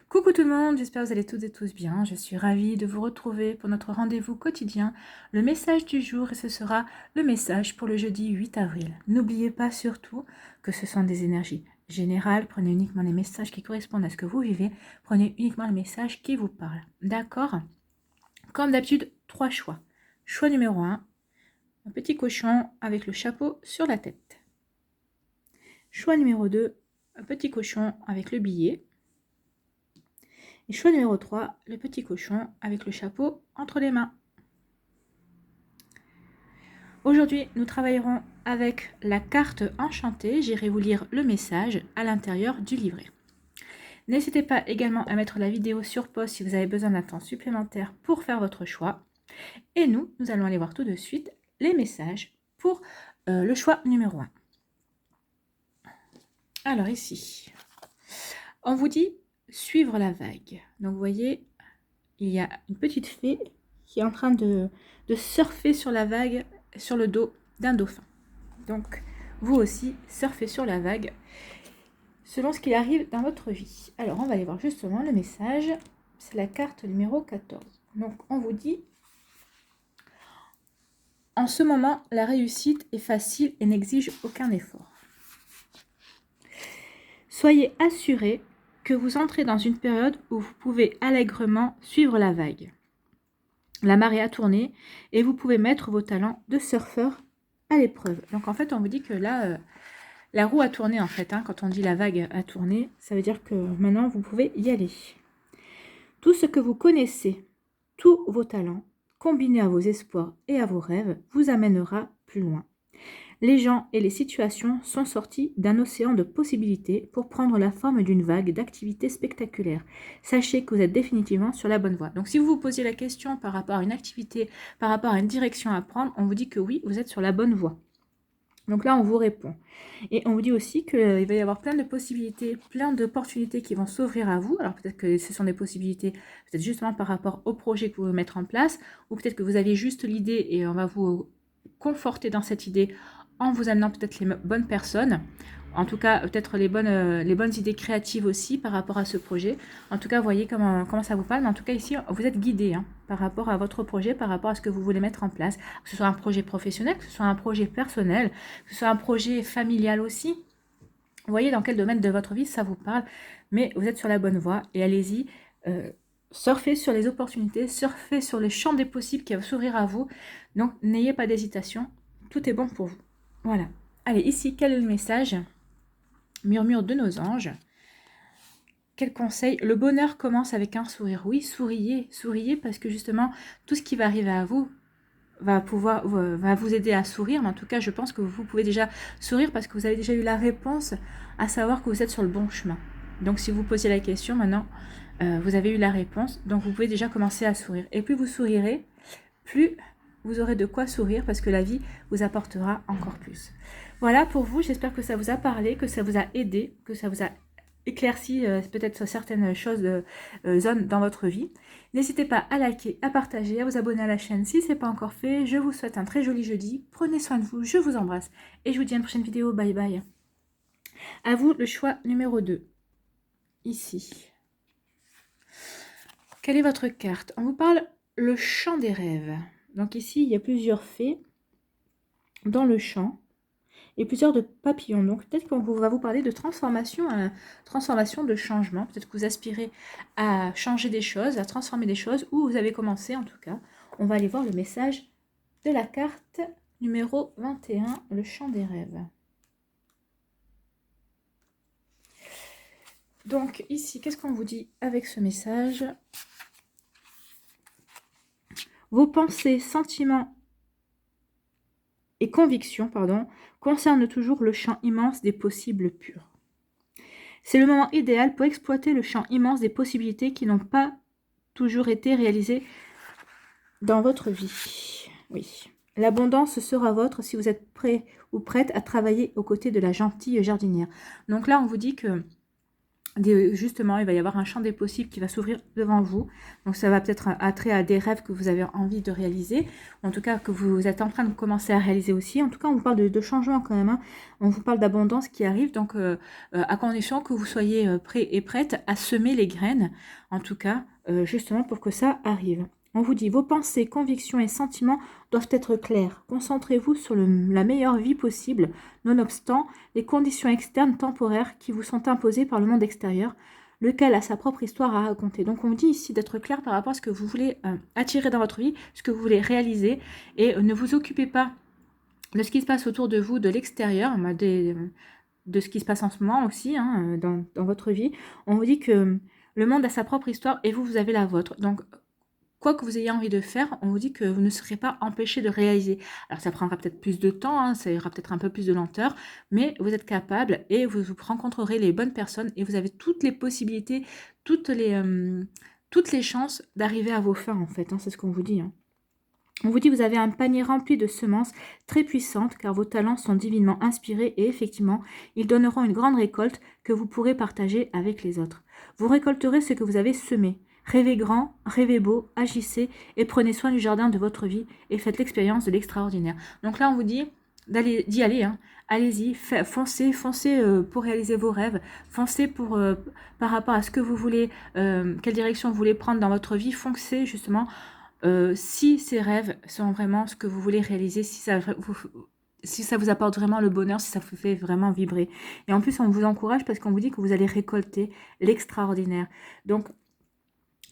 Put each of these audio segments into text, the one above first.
Coucou tout le monde, j'espère que vous allez toutes et tous bien. Je suis ravie de vous retrouver pour notre rendez-vous quotidien, le message du jour, et ce sera le message pour le jeudi 8 avril. N'oubliez pas surtout que ce sont des énergies générales, prenez uniquement les messages qui correspondent à ce que vous vivez, prenez uniquement les messages qui vous parlent. D'accord? Comme d'habitude, 3 choix. Choix numéro 1, un petit cochon avec le chapeau sur la tête. Choix numéro 2, un petit cochon avec le billet. Et choix numéro 3, le petit cochon avec le chapeau entre les mains. Aujourd'hui, nous travaillerons avec la carte enchantée. J'irai vous lire le message à l'intérieur du livret. N'hésitez pas également à mettre la vidéo sur pause si vous avez besoin d'un temps supplémentaire pour faire votre choix. Et nous allons aller voir tout de suite les messages pour le choix numéro 1. Alors ici, on vous dit suivre la vague. Donc vous voyez, il y a une petite fée qui est en train de surfer sur la vague, sur le dos d'un dauphin. Donc vous aussi, surfez sur la vague selon ce qui arrive dans votre vie. Alors on va aller voir justement le message. C'est la carte numéro 14. Donc on vous dit, en ce moment, la réussite est facile et n'exige aucun effort. Soyez assurés que vous entrez dans une période où vous pouvez allègrement suivre la vague. La marée a tourné et vous pouvez mettre vos talents de surfeur à l'épreuve. Donc en fait, on vous dit que là, la roue a tourné en fait. Quand on dit la vague a tourné, ça veut dire que maintenant, vous pouvez y aller. Tout ce que vous connaissez, tous vos talents, combinés à vos espoirs et à vos rêves, vous amènera plus loin. Les gens et les situations sont sortis d'un océan de possibilités pour prendre la forme d'une vague d'activités spectaculaires. Sachez que vous êtes définitivement sur la bonne voie. Donc si vous vous posiez la question par rapport à une activité, par rapport à une direction à prendre, on vous dit que oui, vous êtes sur la bonne voie. Donc là, on vous répond. Et on vous dit aussi qu'il va y avoir plein de possibilités, plein d'opportunités qui vont s'ouvrir à vous. Alors peut-être que ce sont des possibilités, peut-être justement par rapport au projet que vous voulez mettre en place, ou peut-être que vous aviez juste l'idée et on va vous conforter dans cette idée en vous amenant peut-être les bonnes personnes, en tout cas peut-être les bonnes idées créatives aussi par rapport à ce projet. En tout cas, vous voyez comment ça vous parle, mais en tout cas ici, vous êtes guidé par rapport à votre projet, par rapport à ce que vous voulez mettre en place, que ce soit un projet professionnel, que ce soit un projet personnel, que ce soit un projet familial aussi. Vous voyez dans quel domaine de votre vie ça vous parle, mais vous êtes sur la bonne voie et allez-y, surfez sur les opportunités, surfez sur les champs des possibles qui vont s'ouvrir à vous. Donc n'ayez pas d'hésitation, tout est bon pour vous. Voilà. Allez, ici, quel est le message? Murmure de nos anges. Quel conseil? Le bonheur commence avec un sourire. Oui, souriez, souriez parce que justement, tout ce qui va arriver à vous va vous aider à sourire. Mais en tout cas, je pense que vous pouvez déjà sourire parce que vous avez déjà eu la réponse à savoir que vous êtes sur le bon chemin. Donc, si vous posiez la question, maintenant, vous avez eu la réponse. Donc, vous pouvez déjà commencer à sourire. Et plus vous sourirez, plus vous aurez de quoi sourire parce que la vie vous apportera encore plus. Voilà pour vous, j'espère que ça vous a parlé, que ça vous a aidé, que ça vous a éclairci peut-être certaines choses, zones dans votre vie. N'hésitez pas à liker, à partager, à vous abonner à la chaîne si ce n'est pas encore fait. Je vous souhaite un très joli jeudi, prenez soin de vous, je vous embrasse et je vous dis à une prochaine vidéo, bye bye. À vous le choix numéro 2, ici. Quelle est votre carte? On vous parle le champ des rêves. Donc ici, il y a plusieurs fées dans le champ et plusieurs de papillons. Donc peut-être qu'on va vous parler de transformation, de changement. Peut-être que vous aspirez à changer des choses, à transformer des choses, ou vous avez commencé en tout cas. On va aller voir le message de la carte numéro 21, le champ des rêves. Donc ici, qu'est-ce qu'on vous dit avec ce message? Vos pensées, sentiments et convictions, concernent toujours le champ immense des possibles purs. C'est le moment idéal pour exploiter le champ immense des possibilités qui n'ont pas toujours été réalisées dans votre vie. Oui. L'abondance sera vôtre si vous êtes prêt ou prête à travailler aux côtés de la gentille jardinière. Donc là, on vous dit que Justement, il va y avoir un champ des possibles qui va s'ouvrir devant vous. Donc, ça va peut-être attrait à des rêves que vous avez envie de réaliser. En tout cas, que vous êtes en train de commencer à réaliser aussi. En tout cas, on vous parle de changement quand même. Hein. On vous parle d'abondance qui arrive. Donc, à condition que vous soyez prêts et prêtes à semer les graines. En tout cas, justement pour que ça arrive. On vous dit, vos pensées, convictions et sentiments doivent être clairs. Concentrez-vous sur la meilleure vie possible, nonobstant les conditions externes temporaires qui vous sont imposées par le monde extérieur, lequel a sa propre histoire à raconter. Donc on vous dit ici d'être clair par rapport à ce que vous voulez attirer dans votre vie, ce que vous voulez réaliser, et ne vous occupez pas de ce qui se passe autour de vous, de l'extérieur, de ce qui se passe en ce moment aussi, hein, dans votre vie. On vous dit que le monde a sa propre histoire et vous avez la vôtre. Donc, quoi que vous ayez envie de faire, on vous dit que vous ne serez pas empêché de réaliser. Alors ça prendra peut-être plus de temps, hein, ça aura peut-être un peu plus de lenteur, mais vous êtes capable et vous rencontrerez les bonnes personnes et vous avez toutes les possibilités, toutes les chances d'arriver à vos fins en fait, hein, c'est ce qu'on vous dit. Hein. On vous dit que vous avez un panier rempli de semences très puissantes car vos talents sont divinement inspirés et effectivement, ils donneront une grande récolte que vous pourrez partager avec les autres. Vous récolterez ce que vous avez semé. Rêvez grand, rêvez beau, agissez et prenez soin du jardin de votre vie et faites l'expérience de l'extraordinaire. Donc là, on vous dit d'y aller, hein. Allez-y, foncez pour réaliser vos rêves, foncez par rapport à ce que vous voulez, quelle direction vous voulez prendre dans votre vie, foncez justement si ces rêves sont vraiment ce que vous voulez réaliser, si ça vous apporte vraiment le bonheur, si ça vous fait vraiment vibrer. Et en plus, on vous encourage parce qu'on vous dit que vous allez récolter l'extraordinaire. Donc,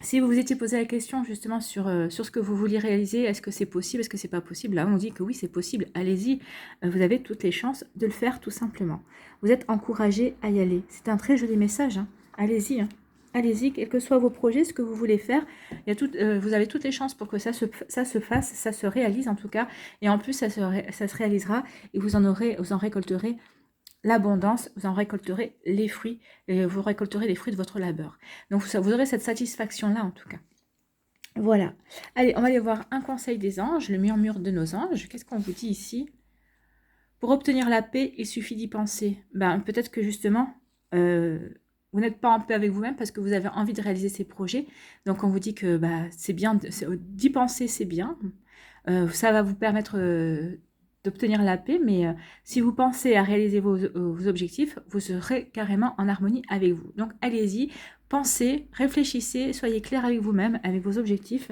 si vous vous étiez posé la question justement sur ce que vous vouliez réaliser, est-ce que c'est possible, est-ce que c'est pas possible, là on dit que oui c'est possible, allez-y, vous avez toutes les chances de le faire tout simplement. Vous êtes encouragé à y aller. C'est un très joli message, hein. Allez-y, hein. Allez-y, quels que soient vos projets, ce que vous voulez faire, vous avez toutes les chances pour que ça se fasse, ça se réalise en tout cas, et en plus ça se réalisera et vous en récolterez l'abondance, vous en récolterez les fruits, et vous récolterez les fruits de votre labeur. Donc vous aurez cette satisfaction-là en tout cas. Voilà. Allez, on va aller voir un conseil des anges, le murmure de nos anges. Qu'est-ce qu'on vous dit ici? Pour obtenir la paix, il suffit d'y penser. Ben, peut-être que justement, vous n'êtes pas en paix avec vous-même parce que vous avez envie de réaliser ces projets. Donc on vous dit que bah, c'est bien, d'y penser, c'est bien. Ça va vous permettre d'obtenir la paix, mais si vous pensez à réaliser vos objectifs, vous serez carrément en harmonie avec vous. Donc allez-y, pensez, réfléchissez, soyez clair avec vous-même, avec vos objectifs,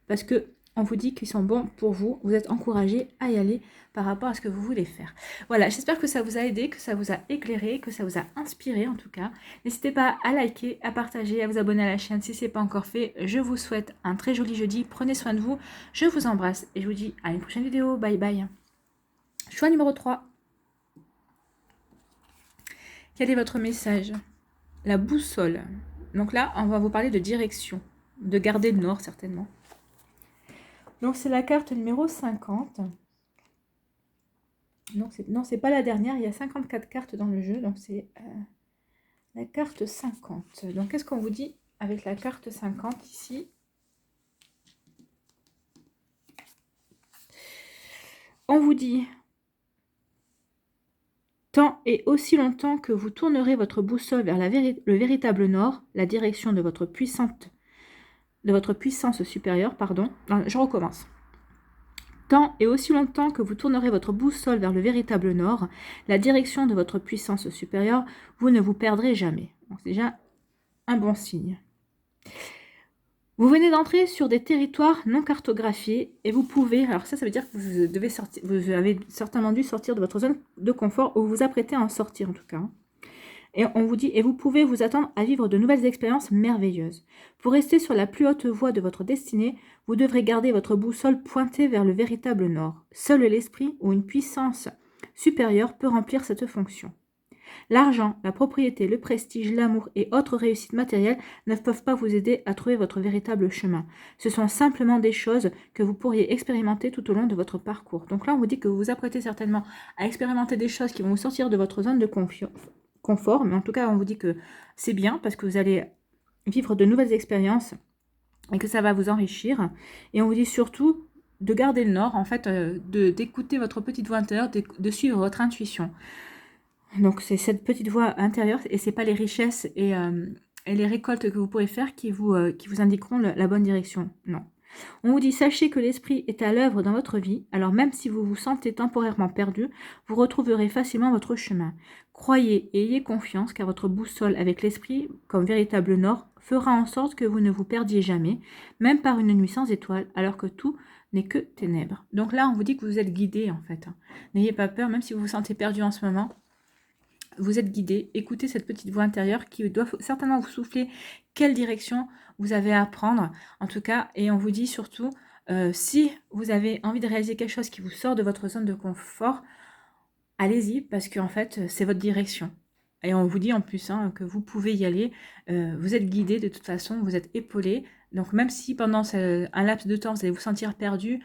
parce que on vous dit qu'ils sont bons pour vous, vous êtes encouragé à y aller par rapport à ce que vous voulez faire. Voilà, j'espère que ça vous a aidé, que ça vous a éclairé, que ça vous a inspiré en tout cas. N'hésitez pas à liker, à partager, à vous abonner à la chaîne si ce n'est pas encore fait. Je vous souhaite un très joli jeudi, prenez soin de vous, je vous embrasse et je vous dis à une prochaine vidéo, bye bye. Choix numéro 3. Quel est votre message? La boussole. Donc là, on va vous parler de direction, de garder le nord certainement. Donc c'est la carte numéro 50. Non, c'est pas la dernière, il y a 54 cartes dans le jeu, donc c'est la carte 50. Donc qu'est-ce qu'on vous dit avec la carte 50 ici? On vous dit tant et aussi longtemps que vous tournerez votre boussole vers le véritable nord, la direction de votre puissance supérieure, pardon. Non, je recommence. Tant et aussi longtemps que vous tournerez votre boussole vers le véritable nord, la direction de votre puissance supérieure, vous ne vous perdrez jamais. Donc c'est déjà un bon signe. Vous venez d'entrer sur des territoires non cartographiés et vous pouvez, alors ça veut dire que vous avez certainement dû sortir de votre zone de confort ou vous vous apprêtez à en sortir en tout cas. Et on vous dit, et vous pouvez vous attendre à vivre de nouvelles expériences merveilleuses. Pour rester sur la plus haute voie de votre destinée, vous devrez garder votre boussole pointée vers le véritable nord. Seul l'esprit ou une puissance supérieure peut remplir cette fonction. L'argent, la propriété, le prestige, l'amour et autres réussites matérielles ne peuvent pas vous aider à trouver votre véritable chemin. Ce sont simplement des choses que vous pourriez expérimenter tout au long de votre parcours. Donc là, on vous dit que vous vous apprêtez certainement à expérimenter des choses qui vont vous sortir de votre zone de confort, mais en tout cas, on vous dit que c'est bien parce que vous allez vivre de nouvelles expériences et que ça va vous enrichir. Et on vous dit surtout de garder le nord, en fait, d'écouter votre petite voix intérieure, de suivre votre intuition. Donc c'est cette petite voix intérieure et c'est pas les richesses et les récoltes que vous pourrez faire qui vous indiqueront la bonne direction. Non. On vous dit, sachez que l'esprit est à l'œuvre dans votre vie, alors même si vous vous sentez temporairement perdu, vous retrouverez facilement votre chemin. Croyez et ayez confiance, car votre boussole avec l'esprit, comme véritable nord, fera en sorte que vous ne vous perdiez jamais, même par une nuit sans étoiles, alors que tout n'est que ténèbres. Donc là, on vous dit que vous êtes guidé, en fait. N'ayez pas peur, même si vous vous sentez perdu en ce moment. Vous êtes guidé, écoutez cette petite voix intérieure qui doit certainement vous souffler quelle direction vous avez à prendre, en tout cas, et on vous dit surtout, si vous avez envie de réaliser quelque chose qui vous sort de votre zone de confort, allez-y, parce qu'en fait, c'est votre direction. Et on vous dit en plus hein, que vous pouvez y aller, vous êtes guidé de toute façon, vous êtes épaulé. Donc même si pendant un laps de temps, vous allez vous sentir perdu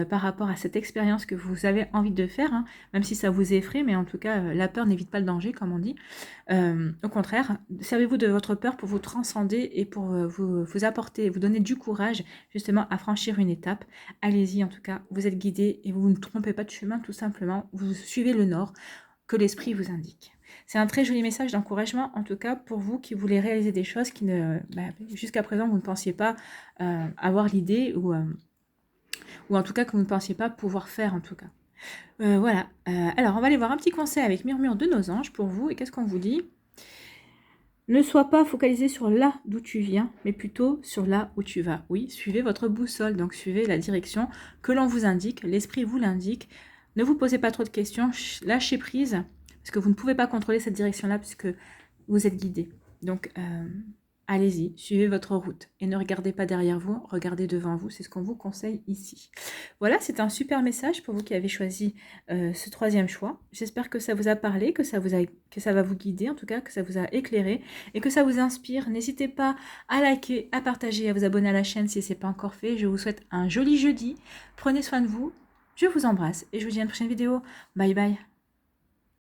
par rapport à cette expérience que vous avez envie de faire, hein, même si ça vous effraie, mais en tout cas, la peur n'évite pas le danger, comme on dit. Au contraire, servez-vous de votre peur pour vous transcender et pour vous apporter, vous donner du courage justement à franchir une étape. Allez-y en tout cas, vous êtes guidé et vous ne trompez pas de chemin tout simplement, vous suivez le nord que l'esprit vous indique. C'est un très joli message d'encouragement, en tout cas pour vous qui voulez réaliser des choses qui ne, jusqu'à présent, vous ne pensiez pas avoir l'idée ou en tout cas que vous ne pensiez pas pouvoir faire en tout cas. Voilà. Alors, on va aller voir un petit conseil avec Murmure de nos anges pour vous. Et qu'est-ce qu'on vous dit? Ne sois pas focalisé sur là d'où tu viens, mais plutôt sur là où tu vas. Oui, suivez votre boussole, donc suivez la direction que l'on vous indique, l'esprit vous l'indique. Ne vous posez pas trop de questions, lâchez prise, parce que vous ne pouvez pas contrôler cette direction-là, puisque vous êtes guidé. Donc, allez-y, suivez votre route. Et ne regardez pas derrière vous, regardez devant vous, c'est ce qu'on vous conseille ici. Voilà, c'est un super message pour vous qui avez choisi ce troisième choix. J'espère que ça vous a parlé, que ça va vous guider, en tout cas, que ça vous a éclairé et que ça vous inspire. N'hésitez pas à liker, à partager, à vous abonner à la chaîne si ce n'est pas encore fait. Je vous souhaite un joli jeudi. Prenez soin de vous. Je vous embrasse et je vous dis à une prochaine vidéo. Bye bye.